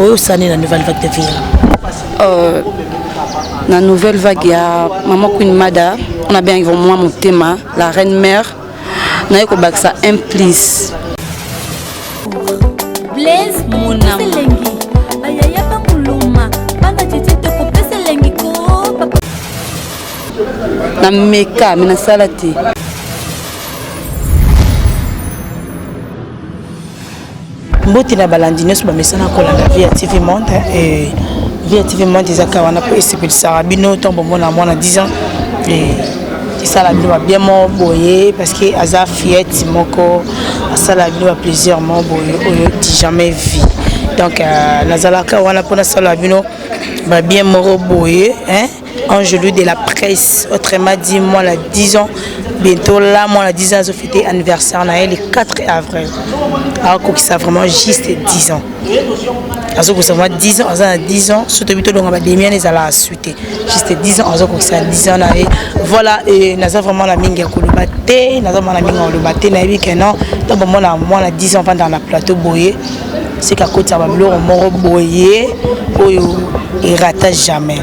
Oh, ça n'est la nouvelle vague de vie. La nouvelle vague, il y a Maman Queen Mada, on a bien ils vont moi mon thème, la reine mère, on a eu ça implice. Blaise mon amour. Na meka, mais na salati. Mboti na balandine so ba mesana kola na Via TV Monde et Via TV Monde ezaka wana po esipeli sarabino tombo mona mwana 10 ans et ça la bino bien mo boye parce que aza fiette moko ça la bino plaisir mo boye oyo ti jamais vu donc nazalaka wana pona sala bino ba bien mo boye hein Angelou de la presse, autrement dit, moi, la 10 ans, bientôt là, moi, la 10 ans, j'ai fêté anniversaire, le 4 avril. Alors que ça vraiment juste 10 ans. Alors que ça vraiment 10 ans, à 10 ans, surtout que on va démier les à la suite. Juste 10 ans, alors que ça 10 ans, voilà, et nous avons vraiment la mingue à Kouloubaté, nous avons la mingue à Kouloubaté, nous avons donc moi, la 10 ans, dans la plateau boyé, c'est qu'à côté, ça va bleu, on m'a boyé, il ne rate jamais.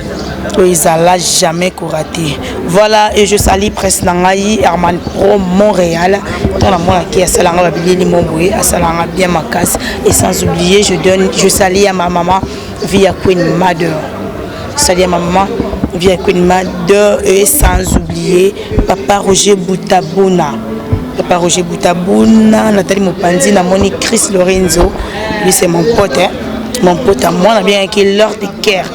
Ils n'allent jamais rater. Voilà, et je salue Presse Nangaï, Herman Pro, Montréal. Dans la monde qui est salanga Bili Momboué, à salanga bien ma casse. Et sans oublier, je salue à ma maman via Queen Mother. Salut à ma maman via Queen Mother et sans oublier Papa Roger Boutabouna. Papa Roger Boutabouna, Nathalie Mopanzi, Namoni Chris Lorenzo. Lui c'est mon pote, hein. Mon pote à moi, on a bien écrit l'heure de Caire.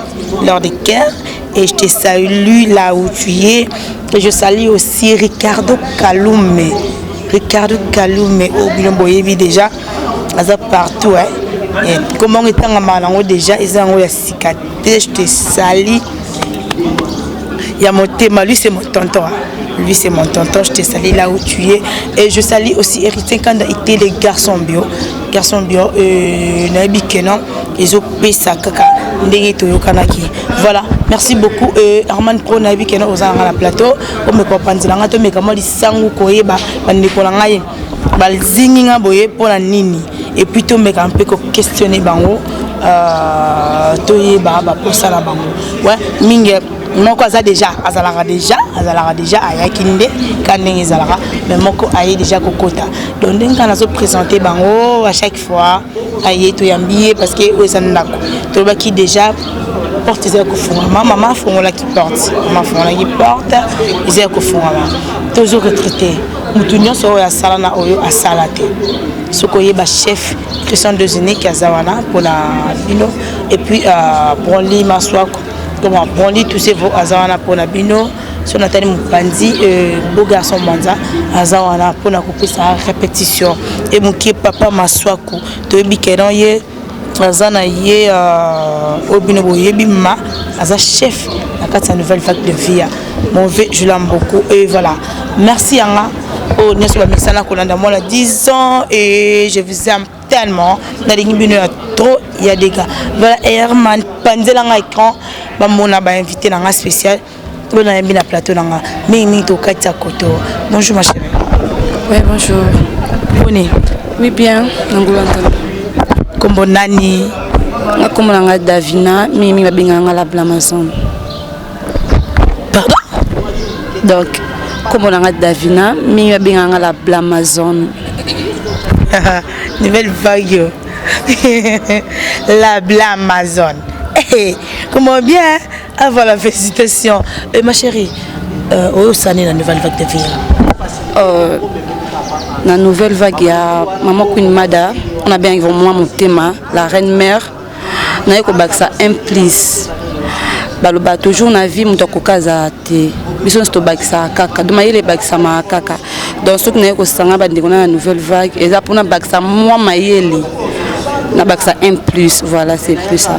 L'heure de Caire. Et je te salue là où tu es. Et je salue aussi Ricardo Kaloume. Ricardo Kaloume, au Bilomboyebi déjà. Ils partout. Hein. Et comment est en Malango déjà, ils ont la cicatrice. Je te salue. Il y a mon thème, lui c'est mon tonton. Lui c'est mon tonton, je te salue là où tu es. Et je salue aussi Héritier quand il était les garçons bio. Garçons bio, Nabi Kenan, ils ont payé ça kaka. Voilà, merci beaucoup. Armand Pro Nabi Kenan aux à la plateau. On me comprend zilanga to me comment les sangu koyeba bande kolanga ye. Bal zinginga boye pour la nini. Et puis to me un peu questionner bango. To yeba ba pour ça la bango. Ouais, minge. Moko aza déjà ayakinde kanenge zalaka mais moko aye déjà kokota donc ndenga nazo présenter bango à chaque fois aye to yambié parce que ozandako to ba qui déjà porte zé ko funga maman fungola qui porte maman fungola qui porte zé ko funga toujours retraité mutunyo so ya sala na oyo asalate soko yeba chef Christian Dezini qui azawana pour la bino et puis pour lui maswako comment bon lit tous ces veaux azawana pour la bino sur Nathalie Moupandi beau garçon Manza azawana pour la couper sa répétition et mon qui papa maswaku to bikeran ye azana ye au bino boyebi ma aza chef la carte nouvelle vague de vie mon vœu je l'aime beaucoup et voilà merci Anga oh n'est-ce pas mixana kolanda moi 10 ans et je vous aime tellement dans les bino trop il y a des gars voilà Herman panzelanga écran ba mona ba invité dans un spécial on a mis la plateau dans mais to katia koto bonjour ma chérie. Oui bonjour. Bonne. Oui bien ngulanta kombo nani ngakoma nga Davina mimi babinganga la Blamazon. Pardon donc kombo nga Davina mimi babinganga la Blamazon. Nouvelle vague. La Blamazon. Hey, comment bien avant la félicitation. Ma chérie, où ça n'est la nouvelle vague de vie? La nouvelle vague, il y a Maman Queen Mada, on a bien moi mon thème, la reine mère, on a eu ça implice. Baloba toujours na vie mon tokokaza te. Bison sto baksa kaka. Doma yele baksa ma kaka. Donc ce qu'on a ko sanga bande on a la nouvelle vague et ça pour na baksa moi mayele. Na baksa un plus, voilà c'est plus ça.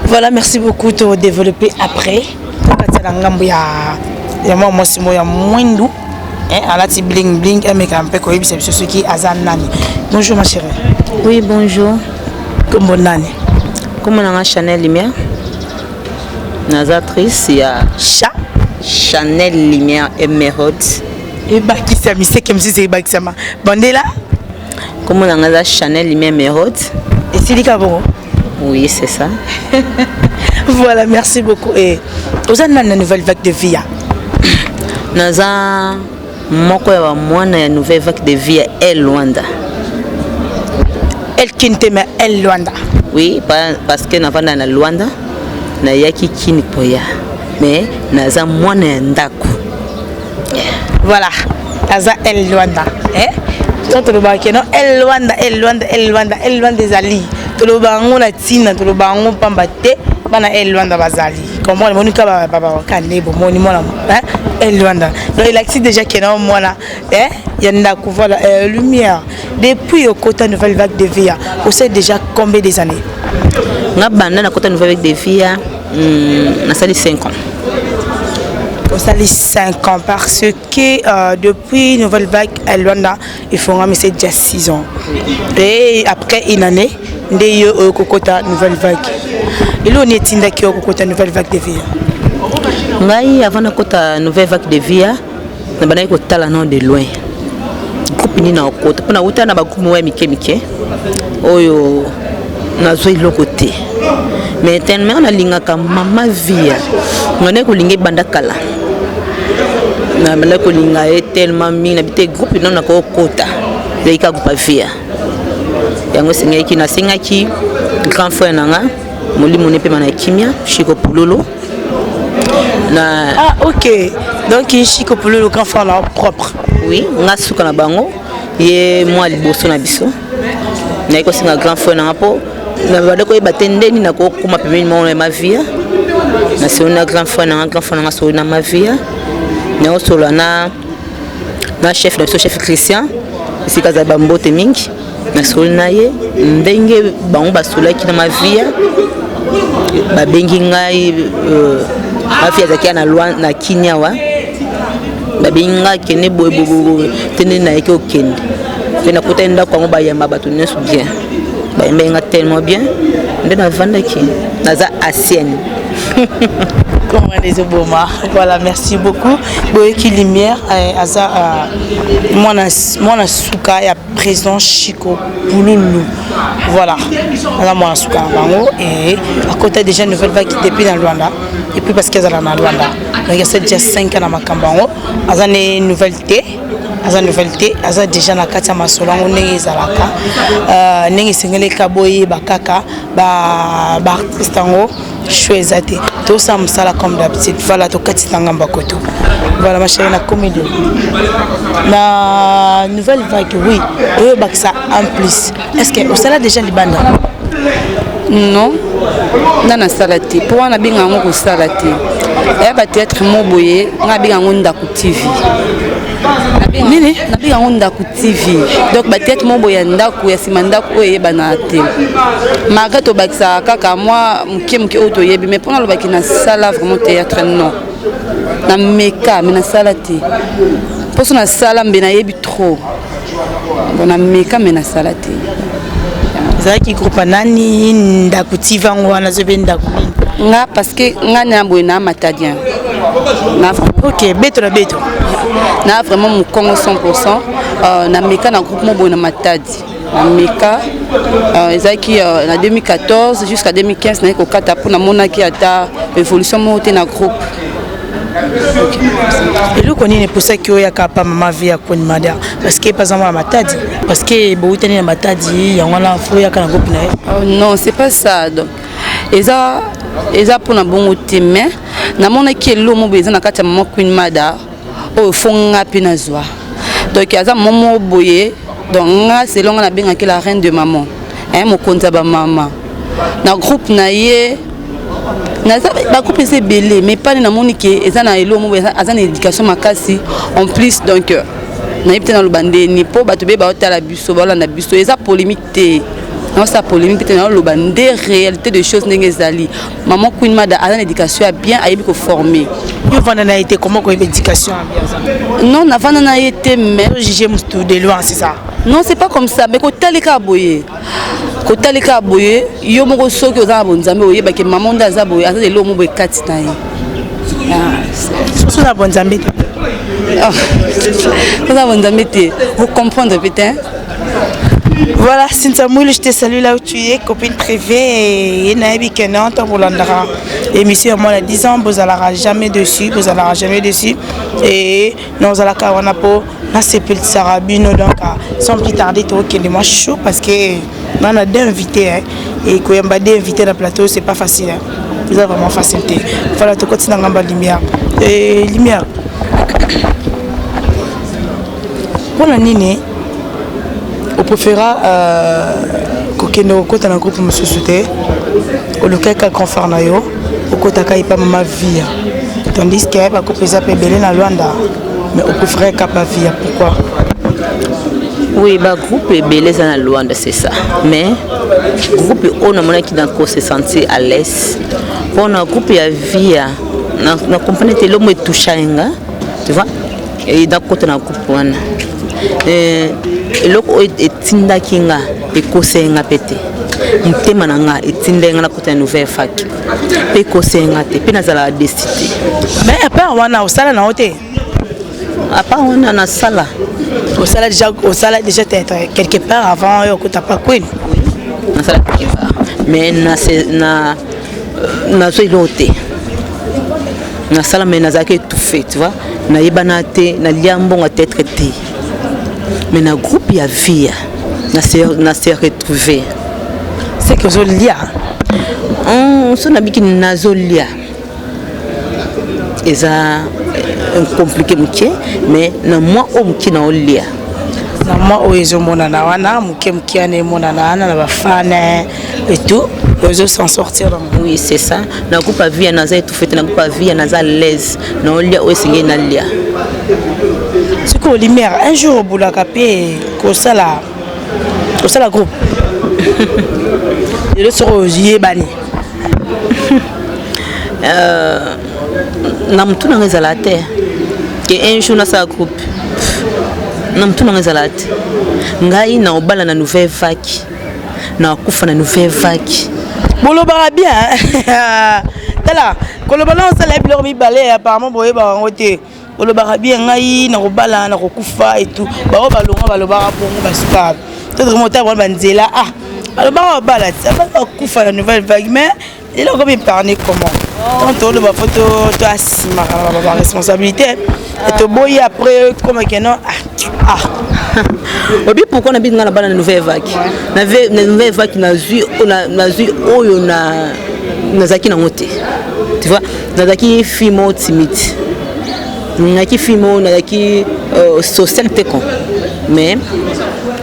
Voilà, merci beaucoup de développer après. Il y a moi Simo ya mwindu. Alati bling bling avec un peu quoi c'est ce qui azanani. Bonjour ma chérie. Oui, bonjour. Comment nani? Comment on a Chanel Lumière? Nazatrice, il y a Chanel Lumière Emerald. Et Bakissa, mais c'est comme si c'est Bakissa. Bandela? Comment on a Chanel Lumière Emerald? Et c'est les cabos? Oui, c'est ça. Voilà, merci beaucoup. Et vous avez une nouvelle vague de vie? Naza, moi, une nouvelle vague de vie à Luanda. Elle qui t'aime, elle Luanda. Oui, parce que nous avons dans Luanda, na yaki kini poya. Mais naza moi na ndako. Voilà, naza elle Luanda. Quand tu le vois que non, elle Luanda des alliés. Tu le vois on a tina, tu le vois on pambate, bana elle Luanda bazali. Comment le monika baba kane bo moni mona elle Luanda. Donc il accepte déjà que non moi là, il y a ndako voilà lumière. Depuis au côté nouvelle vague de vie, vous savez déjà combien des années? Nga banda na côté nouvelle vague de vie, na sali 5 ans. Ça les 5 ans parce que depuis Nouvelle Vague à Luanda, il faut ramasser déjà 6 ans. Et après une année, il y a eu Kokota Nouvelle Vague. Et là, on est in qui Kokota Nouvelle Vague de vie. Ngai avant na kota Nouvelle Vague de vie, na bana ko tala non de loin. Groupe ni na kota, pona uta na ba groupe wa mike. Oyo na zo ilokote. Mais tellement na linga ka mama vie. Ngone ko linge banda kala. Na mala ko linga tellement mi na bité groupe non na ko kota. Le ka groupe via. Yango singa ki na singa ki grand frère nanga molimo ne pe mana kimia Chico Pulolo. Na OK. Donc Chico Pulolo grand frère là propre. Oui, nga suka na bango. Ye moi liboso na biso. Na ko singa grand frère nanga po. Na bada ko batende ni na ko kuma pemeni mo na ma vie. Na sona grand frère na sona ma vie. Na solo na chef de chef Christian. C'est kaza bambote mingi. Na solo na ye ndenge bango basola ki na ma vie. Ba bengi ngai afia zakia na loin na Kinyawa. Ba bengi ngai kene boy tene na yeke okende. Pe na kota nda kwa ba yamba bato nesu bien. Ba yamba tellement bien. Ndena vanda ki naza ancienne. Comment les oboma. Voilà, merci beaucoup. Boyeki lumière aza mona suka ya président Chico Pululu. Voilà. Là moi suka bango et à côté déjà nouvelle vague qui depuis dans Luanda et puis parce qu'elle est dans Luanda. Donc il y a déjà 5 ans à Makambango. Aza une nouveauté. Aza déjà na kati ya masolango ndenge ezalaka ndenge sengele kaboye bakaka ba artiste ngo choisa te to ça msala comme d'habitude voilà to kati tanga mbakoto voilà ma chérie na comédie na nouvelle vague oui oyo baksa en plus est-ce que osala déjà libanda non nana salati pour wana binga ngo ko salati ya ba théâtre moboye nga binga ngo ndaku TV nini nabinga ngo ndaku TV donc ba théâtre moboye ndaku ya sima ndaku oye bana te maka to bakisa kaka moi mke oto yebi mais pour na lobaki na sala vraiment théâtre non na meka mais na salati pour ça na sala mbena yebi trop na meka mais na salati zaki groupe nani ndaku TV ngo wana zobe ndaku nga parce que nga na boye na matadien na OK beto na vraiment mon Congo 100% na meka na groupe moboye na matadi na meka ezaki na 2014 jusqu'à 2015 na ko kata pour na monaki ata évolution moté na groupe. Et le connaît pour ça que ya kapa mama via koni mada parce que par exemple matadi parce que boutani na matadi ya wana fo ya kana groupe na non c'est pas ça donc eza pour na bongo témoin na monaki lo mo beza na kata mama Queen Mada o fonga pina zwa donc aza momo boye donc nga selon na benga ki la reine de maman mo konza ba mama na groupe na ye na ba groupe c'est belé mais pas na moniki eza na elo mo eza na éducation makasi en plus donc na yipte na lobande ni po bato be ba otala biso ba na biso eza polémique té non ça polémique té na lobande réalité de choses ndenge zali maman Queen Mada a une éducation bien ayebi ko former yo vanda na été comment ko éducation bien non na vanda na été mais juger mustu de loin c'est ça non c'est pas comme ça mais ko talika boye kotalika boye yo moko soki oza na bonzambe oyebaki mama nde aza boye aza lelo mo boye kati na ye soso na bonzambe te oza bonzambe te ocomprendre peut-être. Voilà, Cynthia Moule, je te salue là où tu es, copine privée. Et Naïbi Kenan, pour l'andra. Émission, moi, à 10 ans, vous n'allez jamais dessus, vous n'allez jamais dessus. Et nous allons avoir pour la sépulture Sarabino, donc sans plus tarder, tu vois, moi chaud parce que on a deux invités. Et quand on a deux invités dans le plateau, c'est pas facile. C'est vraiment facilité. Voilà, tu continues dans la lumière. Et lumière. Pour la nini. On préférera que nous côté un groupe monsieur souté au local quel confort na yo au côté kai pas ma vie tandis que ba ko pesa pe belé na Luanda mais on préférait capa vie pourquoi oui ba groupe belé na Luanda c'est ça mais groupe on a mona qui dans se sentir à l'aise pour un groupe ya vie na compagnie te l'homme touchanga tu vois et dans côté na groupe wana eloko etindaki nga ekosenga pete mutema na nga etindenga na kota nouvelle fac pe kosenga te pe nazala décidé mais après wana osala na hote apa wana na sala osala déjà quelque part avant yo kota pas queen na sala quelque part mais na zo ilote na sala mais nazaki étouffé tu vois na yebana te na liambonga tête te. Mais dans le groupe, il y a vie. On s'est retrouvé. C'est que je lis. On s'est habitué à lia. Et ça compliqué, mais moi, on qui n'a lia. Moi, ils ont mon anawana, qui a mon anana, la fan et tout. Ils ont s'en sortir. Oui, c'est ça. Dans le groupe, il y a tout fait. Dans le groupe, il y a l'aise. Dans le lia, il y a lia. Ce qu'on lumière un jour au boulot capé qu'on ça la groupe et le sera yé bani nam tout dans les alates que un jour dans sa groupe nam tout dans les alates ngai na obala na nouvelle vague na kufa na nouvelle vague bolo bara bien tala kolobana on sala bilor mi balé apparemment boye ba ngote le barabien ngai na robala na kokufa et tout ba balonga balobara bongo basuka peut-être monter ba nzela balobara bala ça va kufa la nouvelle vague mais il a comme parler comment tant le ba photo to asima ba responsabilité et to boy après comme que non obi pourquoi na binga na bala na nouvelle vague na nouvelle vague na zui oyo na zaki na ngote tu vois na zaki fimo timide naki film naki social teko mais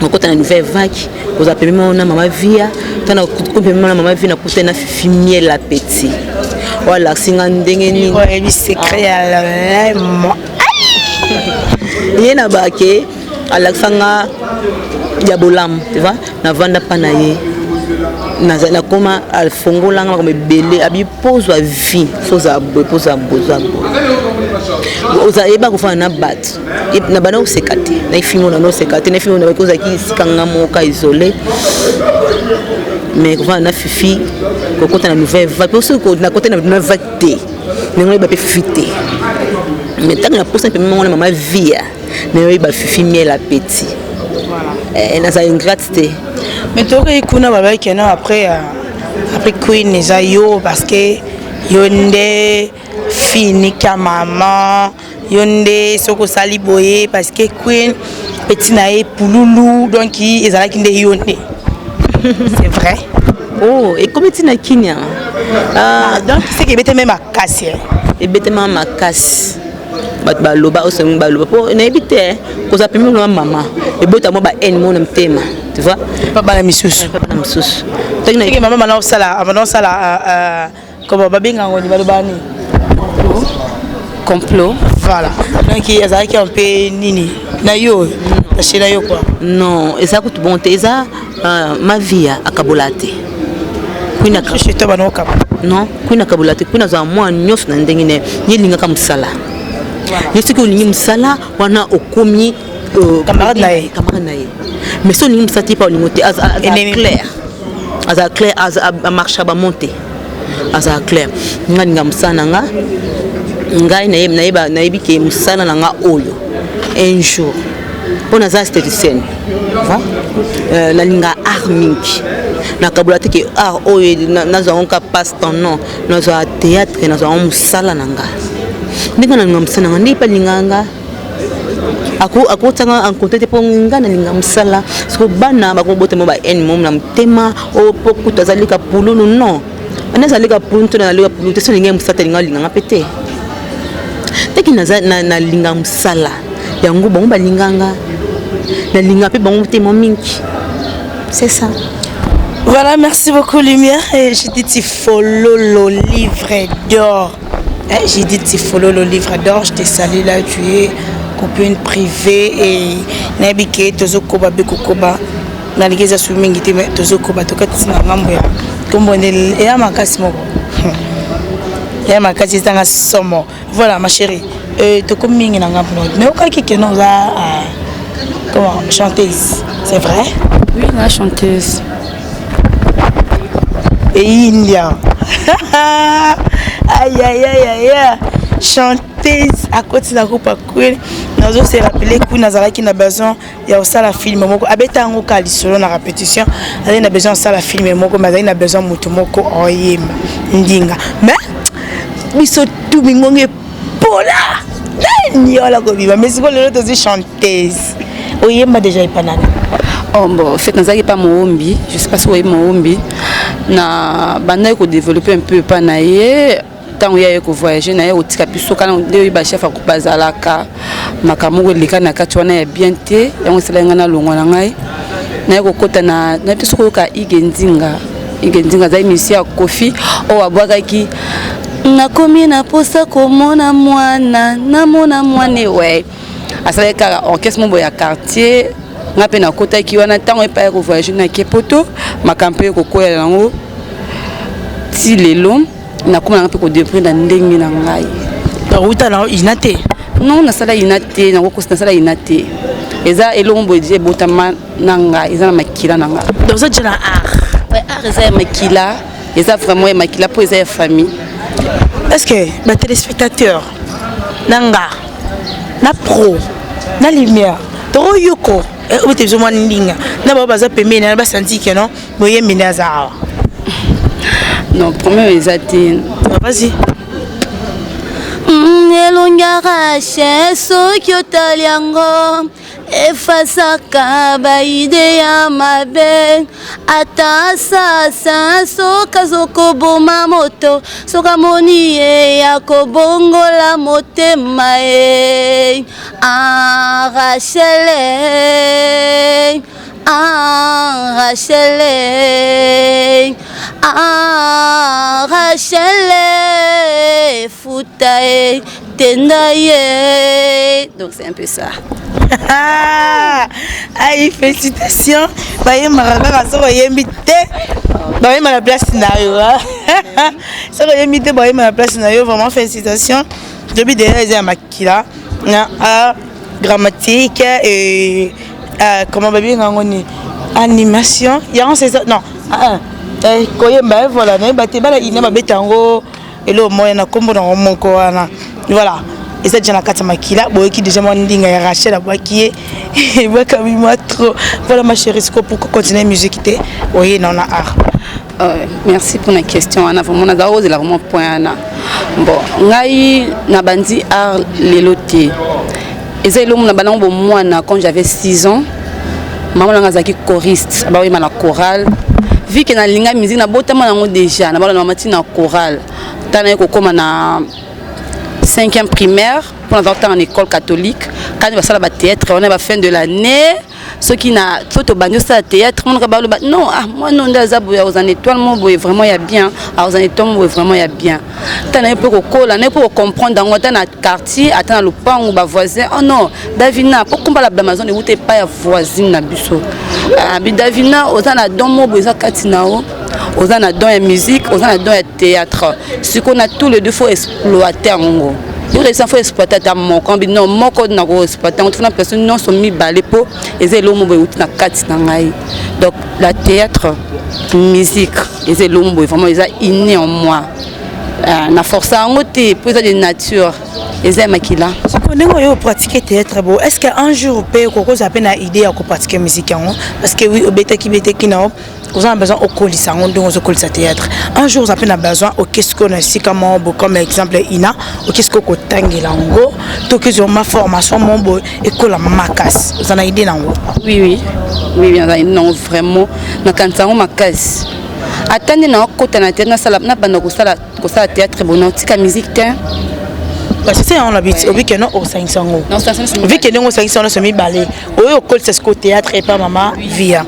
on côté une nouvelle vague vous appelez mon maman via tana complètement maman via na côté na fimier la petit voilà singa ndenge ni ouais lui secret à moi yena bake alaksanga ya bolam tu vois na vanda panaye na koma alfongolanga comme belé abi pose à vie soza pose à boza oza eba ko fana bat na bana osekate na ifimo na no sekate na ifimo na ko za ki sikanga moka isolé mais ko fana fifi ko kota na nouvelle vague parce que na kota na nouvelle vague té nengo ba fifi té mais tant na posa pe maman maman via nengo ba fifi miel la petit voilà na ça ingratité. Mais tu vois qu'on a après Queen les ayo parce que yonde fini ka maman yonde soko sali boye parce que Queen petit nae pouloulou donc ils allaient qui yonde c'est vrai. Oh et comme tu n'as kinya donc c'est que bête même à casser et bête même à casse baloba au semi baloba pour n'habiter cause à premier maman et bota mo ba en mon thème tu vois pas la missus pas la missus technique maman maintenant ça comme babinga ngoni balobani complot voilà donc il y a qui un peu nini na yo na yo quoi non et ça coûte bon ça ma vie à kabolate kuina ka chez toi banoka non kuina kabolate kuina za moi nyos na ndengine yelinga ka musala yesu ko lingi musala wana okomi camarade nae mais son nim sati pa lingote as clair aza clair a marché ba monter aza clair nga musana nga ngai nayebi ke musana nga oyo un jour pour naza esthéticienne la linga art mingi nakabula te ke art oyo nazwa ka passe temps non nazwa théâtre nazwa musala nanga ndinga na musana nga ndipa linganga ako tanga en côté pour ngana linga musala so bana ba ko botema ba en mom na mtema o poku tazalika pululu non anazalika pululu to na lika pululu te so linga musata linga linga pete teki na linga musala yango bango balinganga na linga pe bango mtema mingi c'est ça. Voilà, merci beaucoup Lumière. J'ai dit Tifolo le livre d'or. J'ai dit Tifolo le livre d'or. Je t'ai salué là, tu es copine privée et Nabike Tozo Koba Bekokoba. Naligeza swimming ite Tozo Koba toka tsina ngambo ya. Kombo ne ya makasi moko. Ya makasi tanga somo. Voilà ma chérie. To komingi na ngambo. Mais okaki keno za comment chanteuse. C'est vrai? Oui, la chanteuse. Et India. Aïe aïe aïe aïe. Chanteuse à côté de la groupe à Queen. Nous aussi rappelé que nous avons qui a besoin il y a aussi la film moko abeta ngo kali solo na répétition elle a besoin ça la film moko mais elle a besoin mutu moko oyem ndinga mais biso tout bingonge pola niola ko biba mais c'est quoi le autre chanteuse oyemba déjà ipanana. Oh bon, fait nazaki pas moombi, je sais pas si vous moombi na banda ko développer un peu pas naie tant il y a ko voyager naie au tika piso kana nde ba chef akubazalaka makamu leka na katwana ya bien te yango selenga na longo na ngai naie ko kota na piso ko ka igendinga za émission Kofi o abwakaki nakomi na posa komona mwana namona mwane we asaleka orchestre mo ya quartier ngape na kota ki wana tango epa ko voyager na Kepoto makampe ko koya nango ti lelo na koma ngape ko dépendre na ndenge na ngai uta na inate non na sala inate na ko sala inate eza elombo je botama na ngai eza na makila na ngai donc ça na art ouais art eza makila eza vraiment makila pour eza famille. Est-ce que les téléspectateurs nanga na pro na lumière to yoko ou te zo mandinga na ba baza pembe na ba senti que non boye minaza non premier ezati vas-y elongara cheso kyotaliango efasaka baide ya mabe ata sasa soka zokoboma moto soka moni ye ya kobongola motema ye Rachel Foutaye Tendaye. Donc c'est un peu ça. Aïe, félicitations. Baye maraka soko yembite. Baye ma la place na yo. Soko yembite baye ma la place na yo, vraiment félicitations. Depuis déjà ils ont makila na grammatique et comment baby ngoni animation. Il y a c'est ça non. Koyemba voilà, na baté bala ina ba betango elo moya na kombo na monko wana. Voilà. Et ça déjà kata makila boyeki déjà mon ndinga ya Rachel abwaki et baka bima trop. Voilà ma chérie, c'est pour continuer musique té. Oui, non na art. Merci pour la question. On a vraiment la vraiment point na. Bon, ngai na bandi art leloté. Et ça l'homme na banango mwana quand j'avais 6 ans. Maman ngazaki choriste, ba oui na chorale. Vu que na linga musique na botama nango déjà, na bala na mati na chorale. Tana ko koma na 5e primaire pour avoir temps en école catholique. Quand on va faire le théâtre, on est à la fin de l'année. Ceux qui n'a tout au bagno ça théâtre, on va non moi non d'azaboya aux étoiles moi vraiment il y a bien, aux étoiles moi vraiment il y a bien. T'as un peu cool, on est pour comprendre dans notre quartier, attends le pan ou ba voisin. Oh non, Davina, pourquoi la Amazon où t'es pas voisine na biso. Davina aux ana don mo boza katinao. Aux ana don la musique, aux ana don le théâtre. Ce qu'on a tous les deux faut exploiter en gros. il faut exploiter ta moko non moko na ko exploiter on fait personne non sont mis balé po et l'homme bout na kati na ngai donc la théâtre musique et l'homme vraiment ils a inné en moi na force en côté pour de nature et makila ce qu'on est pratiquer théâtre beau est-ce qu'un jour peut cause à peine idée à pratiquer musique parce que oui au bêta qui na vous avez besoin au colis on donne au colis théâtre un jour vous avez besoin au qu'est-ce qu'on a ici comme exemple ina au qu'est-ce qu'on tangi lango tout que sur ma formation mon beau école à makas vous en avez idée nango oui non vraiment na kantango makas attendez na côté na théâtre na sala na banda ko sala théâtre bon tika musique te parce que c'est on habite au week-end au 500 euros vu que nous 500 euros semi balé au colis c'est ce théâtre et pas maman via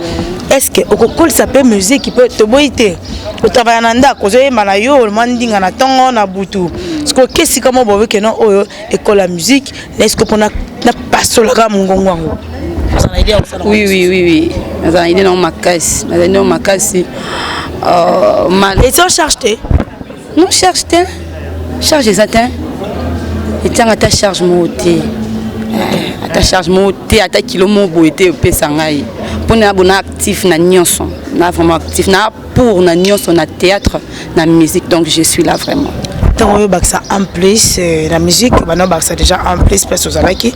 est-ce que au colis ça peut musique qui peut te boiter au travail nanda cause malayo le mandinga na tongo na butu ce que qu'est-ce comment bon week-end au école la musique est-ce que on a pas solo ga mungongo oui ça idée non makasi mal et ça charge non charge les atteints et tiens à ta charge monter à ta charge monter à ta kilo mon boité pe sangai pour na bon actif na nyonso na vraiment actif na pour na nyonso na théâtre na musique donc je suis là vraiment tant on ça en plus la musique bah ça déjà en plus parce que ça là qui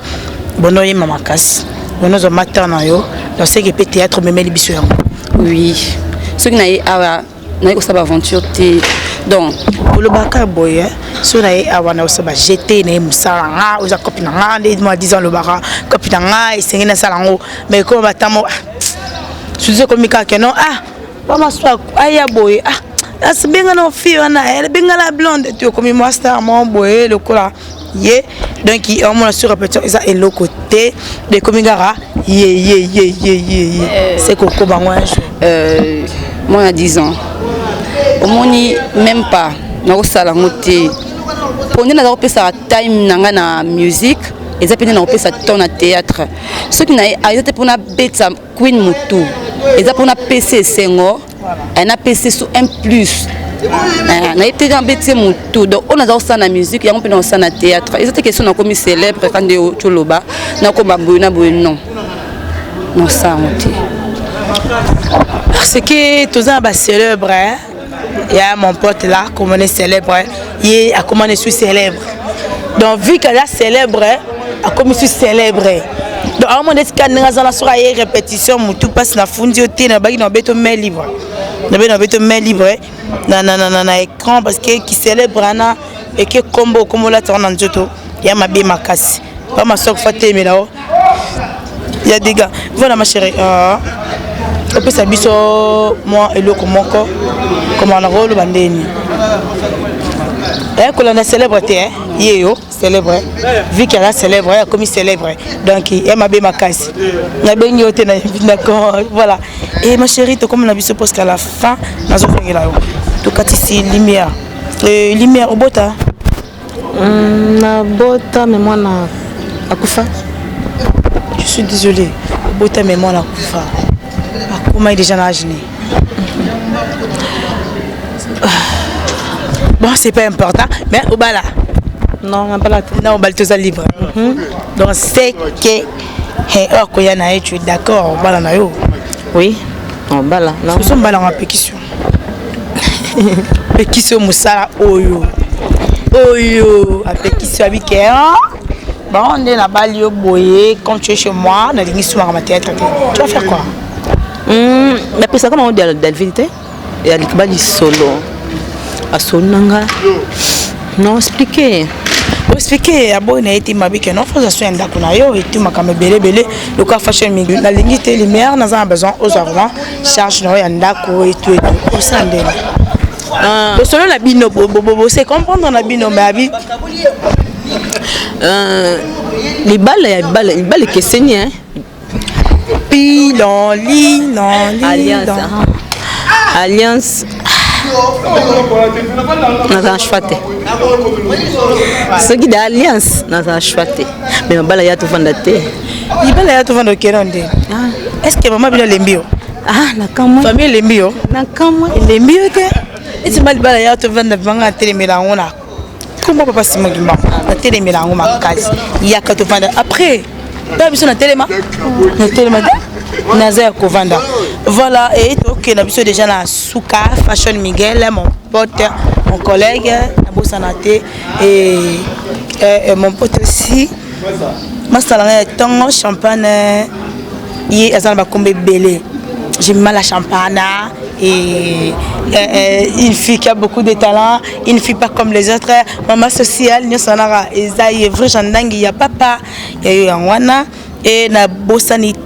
bono y mama casse bono zo matin na yo donc c'est que peut théâtre même les biso oui ce qui na ko ça aventure té donc le baka boy so na awana so ba jeter na musala nga oza copine nga les moi disant le baka copine nga et c'est na salango mais comme batamo je sais comme ka que non pas ma soeur aya boy as benga no fille na elle benga la blonde tu comme moi star mon boy le cola yé donc on m'a sur répétition ça et le côté de komingara c'est coco bango moi à 10 ans au moni même pas na ko sala ngote poni na ko pesa time nanga na musique et ça peut na ko pesa ton na théâtre ce qui na ayate pour na beta queen mutu et ça pour na PC sengo et na PC sur un plus na été dans beta mutu donc on a ça na musique ya on peut na ça na théâtre et cette question na comme célèbre quand de choloba na ko babu na bo non ça ngote parce que tous un célèbre il y a mon pote là, comme on est célèbre, il a comment je suis célèbre. Donc vu qu'elle est célèbre, comme je suis célèbre. Donc à un moment donné, quand on a une répétition, tout passe na fundi au thé, na bagi na beto main libre. Na beto main libre, na écran parce que qui célèbre na et que combo comme là on en joto, il y a ma bien ma casse. Pas ma soeur faté mais là. Il y a des gars. Voilà ma chérie. On peut s'habiller moi et le comment on a rôle bandeni quand on a célébrité yo célèbre vu qu'elle a célèbre comme célèbre donc elle m'a bien ma casse na bengi ote na d'accord voilà et ma chérie to comme on a vu ce parce qu'à la fin na zo fengela yo to katisi lumière lumière au bota na bota mais moi na akufa je suis désolée bota mais moi na akufa comment est déjà âgé. Bon, c'est pas important, mais au bas là. Non, on pas là. Non, on va tout ça libre. Donc c'est que tu es d'accord, on va là. Oui, on va là. Nous sommes là en pétition. Pétition Moussala Oyo. Oyo, à pétition avec bon, on est là-bas, boyer, quand tu es chez moi, on a des histoires en théâtre. Tu vas faire quoi? Mais puis ça comment on dit la vérité et à l'école solo à sonanga non expliquer à bon na été ma bique non faut ça ndako na yo et tout makame belé le cas fashion mingi na lingité lumière na za besoin aux argent charge no ya ndako et tout au sandé le solo la bino bobo c'est comprendre na bino mais abi les balles que c'est hein pilon alliance naza chwate soki da alliance naza chwate mais mabala ya tovanda te libala ya tovanda kelonde est-ce que maman bila lembio nakamwa famille lembio nakamwa lembio te eti malibala ya tovanda vanga telemela ngona comment papa Simon Gimba na télé melango makasi ya kato vanda après pas biso na télé Naza Kovanda. Voilà, et donc on a besoin déjà na Souka, Fashion Miguel, mon pote, mon collègue, Nabo Sanate, et mon pote aussi. Moi, c'est un temps champagne, il y a un combi belé. J'aime mal la champagne, et une fille qui a beaucoup de talent, une fille pas comme les autres. Maman sociale, nous sommes là, et ça y est vrai, il y a papa, il y a eu un wana, et Nabo Sanate.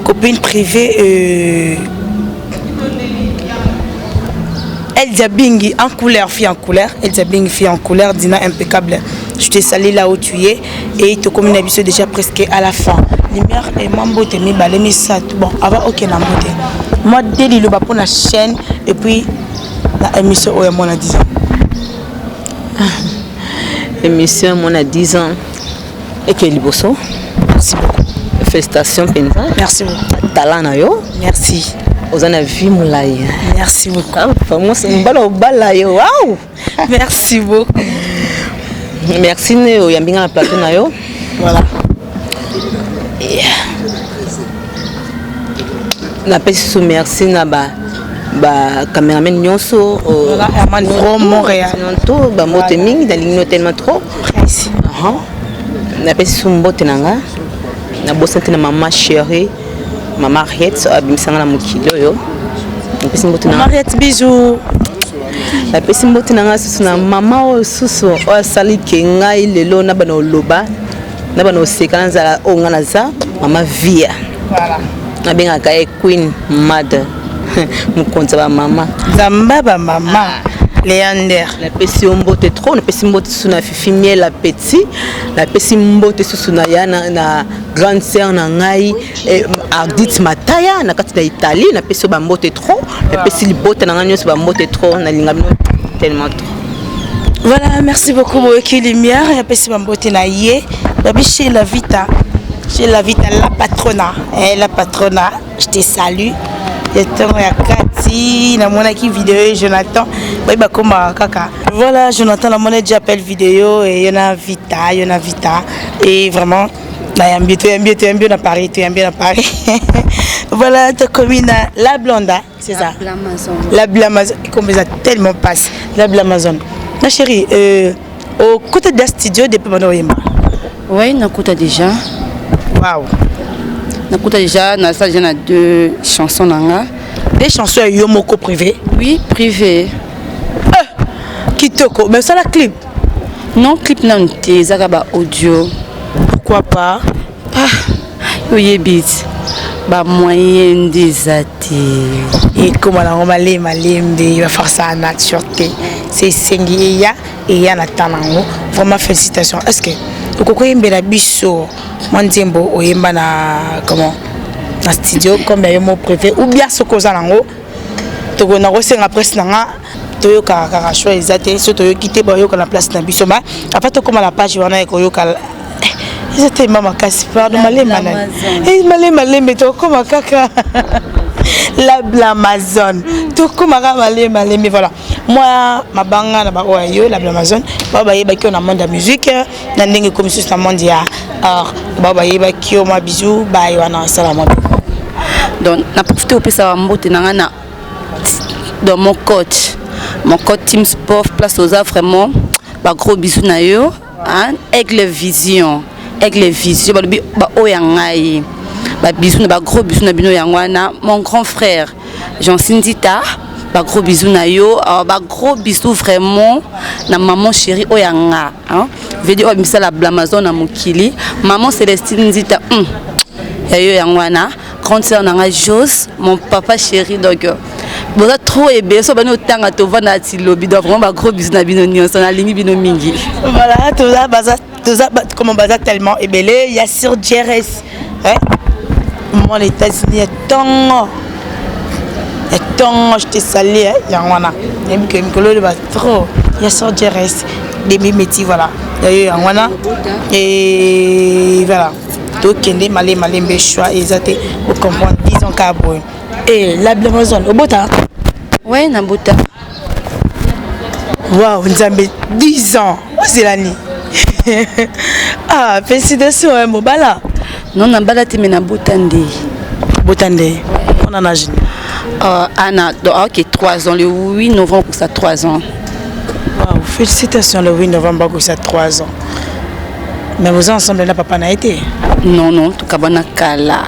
Copine privée Elsa Bingi en couleur, fille en couleur, Elsa Bingi fille en couleur, Dina impeccable. Je te salue là où tu es et te comme une habitude déjà presque à la fin. Lumière et mambo te mi balé mi ça bon avant ok na moté. Moi dès le bas pour la chaîne et puis la émission au moins à 10 ans. Émission mon à 10 ans et que liboso. Merci beaucoup. Félicitations Penza. Merci beaucoup. Talent na yo. Merci. Ozana vie moulay. Merci beaucoup. Famous mbalo bala yo. Wow. Merci beaucoup. Merci ne yambinga na plateau na yo. Voilà. Na pesi merci na ba cameraman nyonso voilà Herman from Montréal. Tout ba moté mingi dalingi tellement trop. Merci. Na pesi mbote nanga. Na bosante na maman chérie maman Ariette abimisanga na mukilo yo pesi mbote na Ariette bisous la pesi mbote na susu na maman susu o sali ke ngai lelo na bana loba na bana oseka nzala o ngana za maman Via voilà na benga ka queen mother mukonza ba mama zamba ba mama Léander. La pesi mbote trop, la pesi mbote sous na fifi miel la petit, la pesi mbote sous na yana na grande sœur na ngai Ardit Mataya na kati na Italie, na pesi ba mbote trop, la pesi libote na ngai ba mbote trop na linga tellement trop. Voilà, merci beaucoup Moeki Lumière, la pesi ba mbote na yé, babi chez la Vita la patrona, la patrona, je te salue. Kati na mona ki vidéo Jonathan ba koma kaka voilà Jonathan la mona j'appelle vidéo et y en a Vita et vraiment na bien à Paris voilà ta commune la Blonda c'est ça la Blamazon comme ça tellement passe la Blamazon ma chérie au côté de studio depuis Manoyema oui na côté déjà waouh Nakuta déjà, na ça j'ai 2 chansons nanga. Des chansons yomoko privé? Oui, privé. Kitoko, mais ça la clip? Non, clip non, t'es zagaba audio. Pourquoi pas? Yoye beat. Ba moyen des athées. Et comment on va les malembe, il va faire ça en nature. C'est Sengi et ya Natanango. Vraiment félicitations. Est-ce que vous avez un biso? Manzembo oyemba na comment na studio comme un mot préféré ou bien ce cause nango to go na rosenga presse nanga to yo ka choix exacté so to yo quitter ba yo na place na biso ba après to comme la page wana ko yo ka c'était mama kasi pardon malema na malema to comme kaka la Blamazon to comme malema voilà moi ma banga na ba oyo la Blamazon ba yeba ki on a monde de musique na ndenge comme sur na monde ya alors baba yeba ki o ma bisou ba wana salam donc na profité au pesa mbote na dans mon coach Team Sport place aux a vraiment ba gros bisous na yo hein aigle vision ba oyangai ba bisous na ba gros bisous na bino yangwana mon grand frère Jean Sindita ba gros bisous na yo ba gros bisous vraiment na maman chérie oyanga hein veut dire o la Blamazon na mukili maman Célestine Nzita ya yo yangwana grande sœur nanga Jos mon papa chéri donc vous êtes trop aimé so bano tanga to vana ti lobby donc vraiment ba gros bisous na bino nyonso na lingi bino mingi voilà tout ça comment baza tellement ébélé il y a sur JRS hein moi les États-Unis et tant je te salue yangwana même que mikolo ba trop il y a sur JRS des métiers voilà yangwana et voilà donc kende malembe choix exacté pour comprendre disons cabo et la Blamazon au bota ouais na bota Waouh, Nzambe 10 ans. C'est l'année. Ah, félicitations, Mobala. Non, on a balaté mais na Botande. Botande. On en a âge. Anna, ok, 3 ans. Le 8 novembre, ça 3 ans. Waouh, félicitations, le 8 novembre, ça 3 ans. Mais vous ensemble, là, papa n'a été. Non, tout cas, on a kala.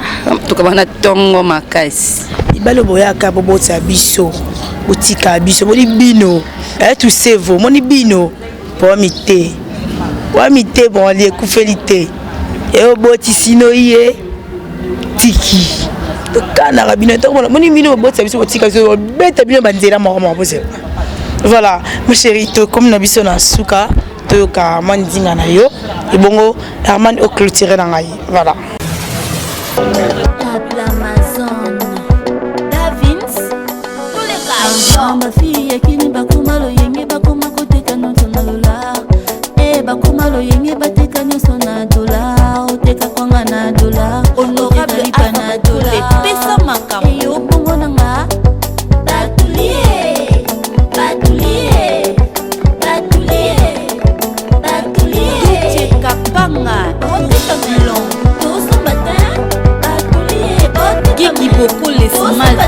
Tout cas, on a tongo makasi. Il va le boya kabo botsa biso. Botika biso, boni bino. Tu sais, vous, moni bino. Pour mité. Pour mité, bon, les coufelité. Et au boti sino yé. Tiki. Kana rabino, moni bino botsa biso, botika biso. Bête bino banzela, moi, voilà, mon chéri, comme nous avons un souka, tu as un mandinga na yo, et bon, Herman au clôturé dans l'aïe. Voilà. Amazon, Davins, tous les gars. Ma fille qui n'est pas comme le yenge, pas comme à côté canon son dollar. Eh, pas comme le yenge, pas tes canons son dollar. Ou tes capons en dollar. Honorable à dollar. Pesa makam. Et yo, bon, on a batoulier. Qui beaucoup les semaines.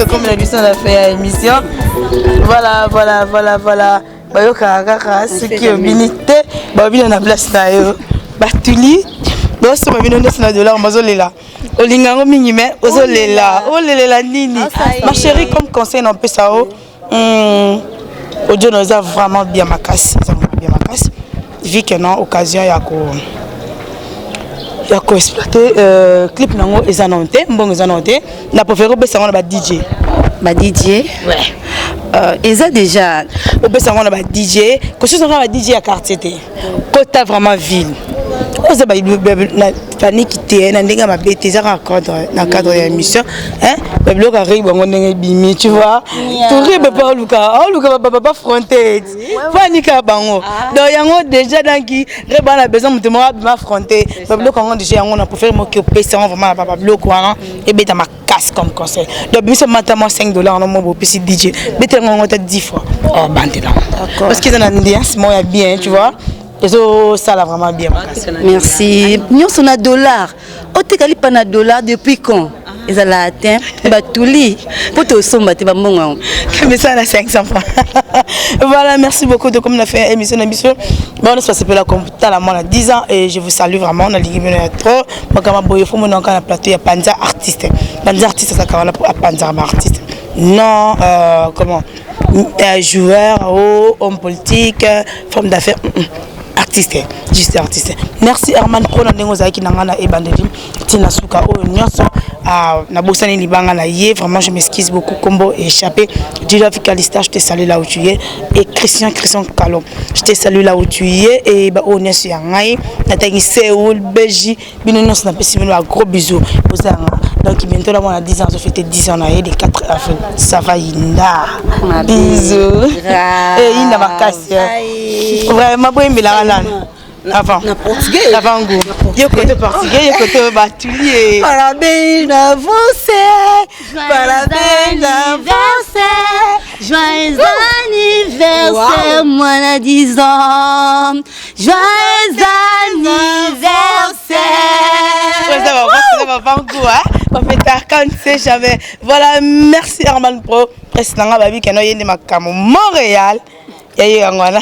Comme la mission a fait émission. Voilà. Bayoka kaka ce qui est binité, babina na place na yo. Batuli, doso babina na dollar mazolela. Olingango mingi mais ozolela. Olela nini? Ma chérie comme conseil non peut ça o. Audio nous a vraiment bien makasi, vu que non occasion ya ko exploiter clip nango ezanonté mbongo ezanonté na préféré besa ngona ba DJ ouais eza déjà besa ngona ba DJ ko chose ngona ba DJ ya quartier té kota vraiment ville oza ba na tani kité na ndenga mabete za na cadre ya émission hein ba bloc arrive bango ndenge bimi tu vois touré ba pas luka ba fronté panika bango donc yango déjà danki reba na besoin mutu ma fronté ba bloc yango déjà yango na préfère mo que pesa vraiment ba bloc wana et beta ma casse comme conseil donc biso matama $5 no mo pesi DJ beta ngo ta 10 fois oh bande là parce qu'ils en a ambiance moi bien tu vois. Ça l'a vraiment bien. Merci. Nous sommes à $. On te cali pas $. Depuis quand? ils allaient atteindre Batuli pour te sommer tes bambons. Mais ça, là, 500 francs. Voilà, merci beaucoup de comme on a fait émission d'émission. Bon, on se passe la computer à la 10 ans et je vous salue vraiment. On a dit trop. Moi, comme boy, il faut mon encore un plateau. Il y a Panza artiste. Panza artiste, ça quand on a Panza artiste. Non, comment? Joueur, homme politique, femme d'affaires. Artiste, juste artiste. Merci Herman Pro na ndengo zaki nangana e bandeli tina suka o nyonso na bosani libanga na ye vraiment je m'excuse beaucoup combo échappé Dila Ficalista je te salue là où tu es et Christian Calon je te salue là où tu es et ba o nyonso ya ngai na tangi Séoul Belgique bino nyonso na pesi bino gros bisous posanga donc bientôt là on a 10 ans je fête 10 ans na le 4 avril ça va inda bisous et inda makasi vraiment boy mbela avant portugais avant go yo côté portugais yo côté batuli parabéns à você parabéns à você joyeux anniversaire moi na 10 ans joyeux anniversaire ça va pas go on fait ta quand c'est jamais voilà merci Herman Pro reste nga babi keno yende makamo Montréal yaye ngwana